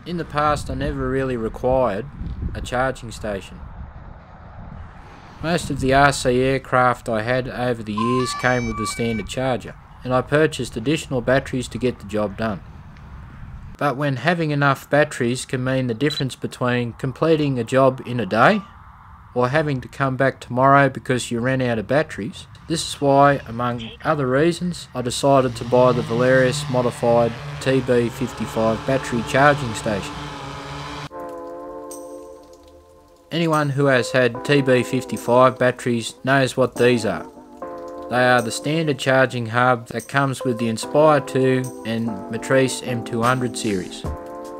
In the past, I never really required a charging station. Most of the RC aircraft I had over the years came with the standard charger, and I purchased additional batteries to get the job done. But when having enough batteries can mean the difference between completing a job in a day or having to come back tomorrow because you ran out of batteries, this is why, among other reasons, I decided to buy the Volarious modified TB55 battery charging station. Anyone who has had TB55 batteries knows what these are. They are the standard charging hub that comes with the Inspire 2 and Matrice M200 series.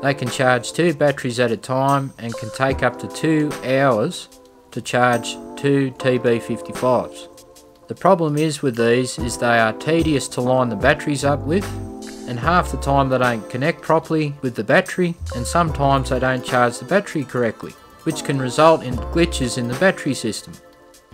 They can charge 2 batteries at a time and can take up to 2 hours to charge 2 TB55s. The problem is with these is they are tedious to line the batteries up with, and half the time they don't connect properly with the battery, and sometimes they don't charge the battery correctly, which can result in glitches in the battery system,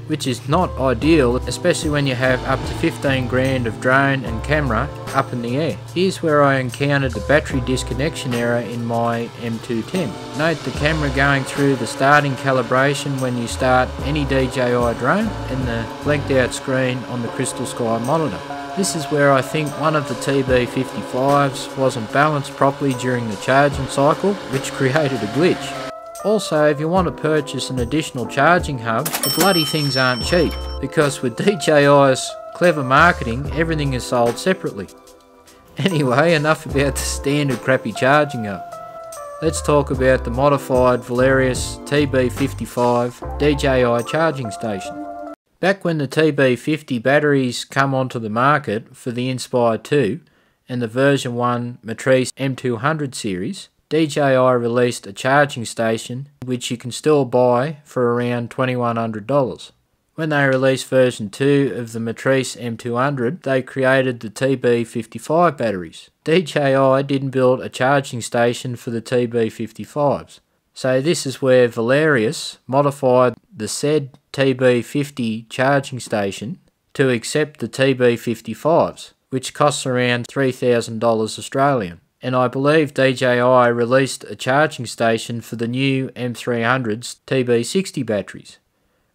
which is not ideal, especially when you have up to 15 grand of drone and camera up in the air. Here's where I encountered the battery disconnection error in my M210. Note the camera going through the starting calibration when you start any DJI drone and the blanked out screen on the Crystal Sky monitor. This is where I think one of the TB55s wasn't balanced properly during the charging cycle, which created a glitch. Also, if you want to purchase an additional charging hub, the bloody things aren't cheap, because with DJI's clever marketing, everything is sold separately. Anyway, enough about the standard crappy charging hub. Let's talk about the modified Volarious TB55 DJI charging station. Back when the TB50 batteries come onto the market for the Inspire 2 and the version 1 Matrice M200 series, DJI released a charging station which you can still buy for around $2,100. When they released version 2 of the Matrice M200, they created the TB55 batteries. DJI didn't build a charging station for the TB55s. So this is where Volarious modified the said TB50 charging station to accept the TB55s, which costs around $3,000 Australian. And I believe DJI released a charging station for the new M300's TB60 batteries,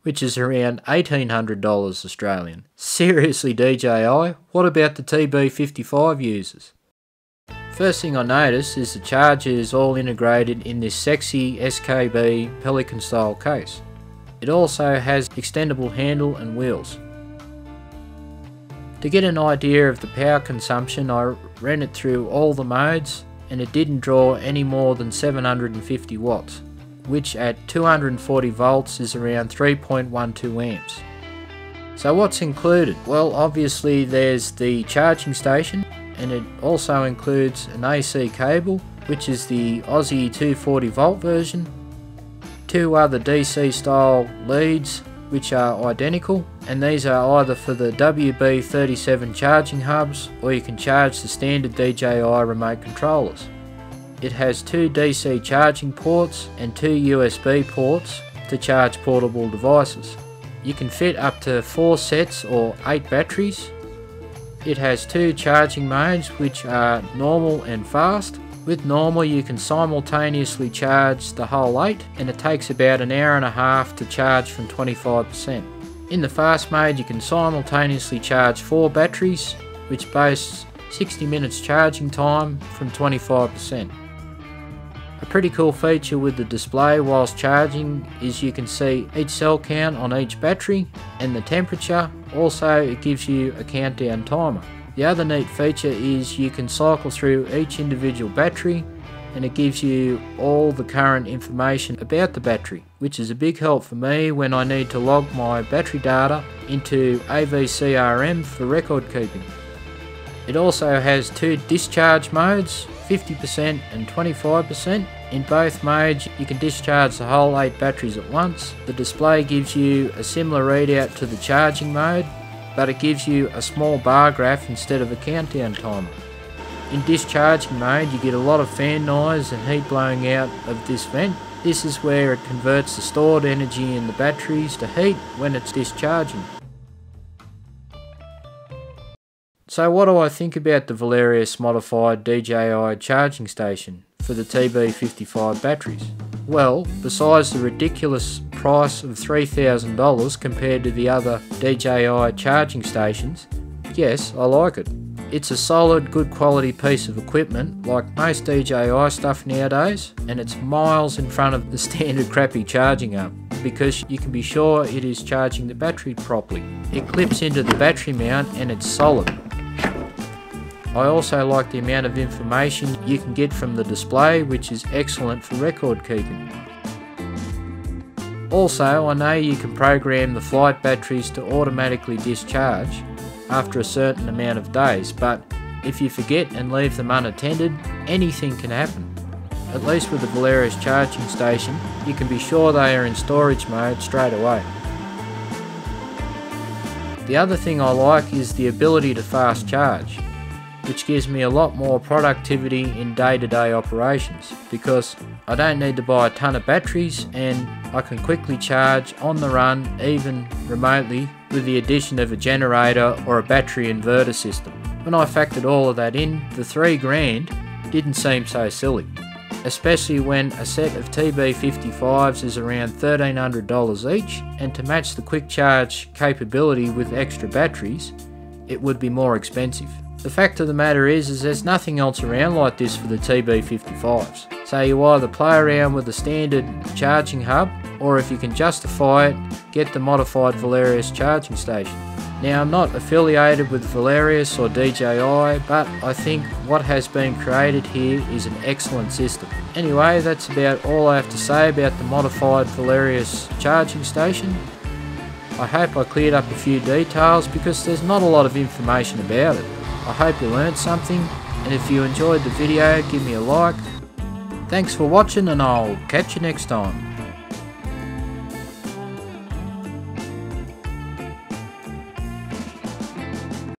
which is around $1,800 Australian. Seriously DJI, what about the TB55 users? First thing I notice is the charger is all integrated in this sexy SKB Pelican style case. It also has extendable handle and wheels. To get an idea of the power consumption, I ran it through all the modes and it didn't draw any more than 750 watts, which at 240 volts is around 3.12 amps. So what's included? Well, obviously there's the charging station, and it also includes an AC cable, which is the Aussie 240 volt version, 2 other DC style leads which are identical, and these are either for the WB37 charging hubs or you can charge the standard DJI remote controllers. It has 2 DC charging ports and 2 USB ports to charge portable devices. You can fit up to 4 sets or 8 batteries. It has 2 charging modes which are normal and fast. With normal you can simultaneously charge the whole 8 and it takes about an hour and a half to charge from 25%. In the fast mode you can simultaneously charge 4 batteries, which boasts 60 minutes charging time from 25%. A pretty cool feature with the display whilst charging is you can see each cell count on each battery and the temperature. Also it gives you a countdown timer. The other neat feature is you can cycle through each individual battery and it gives you all the current information about the battery, which is a big help for me when I need to log my battery data into AVCRM for record keeping. It also has 2 discharge modes, 50% and 25%. In both modes you can discharge the whole 8 batteries at once. The display gives you a similar readout to the charging mode, but it gives you a small bar graph instead of a countdown timer. In discharging mode you get a lot of fan noise and heat blowing out of this vent. This is where it converts the stored energy in the batteries to heat when it's discharging. So what do I think about the Volarious modified DJI charging station for the TB55 batteries? Well, besides the ridiculous price of $3,000 compared to the other DJI charging stations, yes, I like it. It's a solid, good quality piece of equipment like most DJI stuff nowadays, and it's miles in front of the standard crappy charging hub because you can be sure it is charging the battery properly. It clips into the battery mount and it's solid. I also like the amount of information you can get from the display, which is excellent for record keeping. Also, I know you can program the flight batteries to automatically discharge after a certain amount of days, but if you forget and leave them unattended, anything can happen. At least with the Volarious charging station, you can be sure they are in storage mode straight away. The other thing I like is the ability to fast charge, which gives me a lot more productivity in day-to-day operations because I don't need to buy a ton of batteries and I can quickly charge on the run, even remotely, with the addition of a generator or a battery inverter system. When I factored all of that in, the $3,000 didn't seem so silly, especially when a set of TB55s is around $1,300 each, and to match the quick charge capability with extra batteries, it would be more expensive. The fact of the matter is there's nothing else around like this for the TB55s, so you either play around with the standard charging hub, or if you can justify it, get the modified Volarious charging station. Now, I'm not affiliated with Volarious or DJI, but I think what has been created here is an excellent system. Anyway, that's about all I have to say about the modified Volarious charging station. I hope I cleared up a few details because there's not a lot of information about it. I hope you learned something, and if you enjoyed the video, give me a like. Thanks for watching, and I'll catch you next time.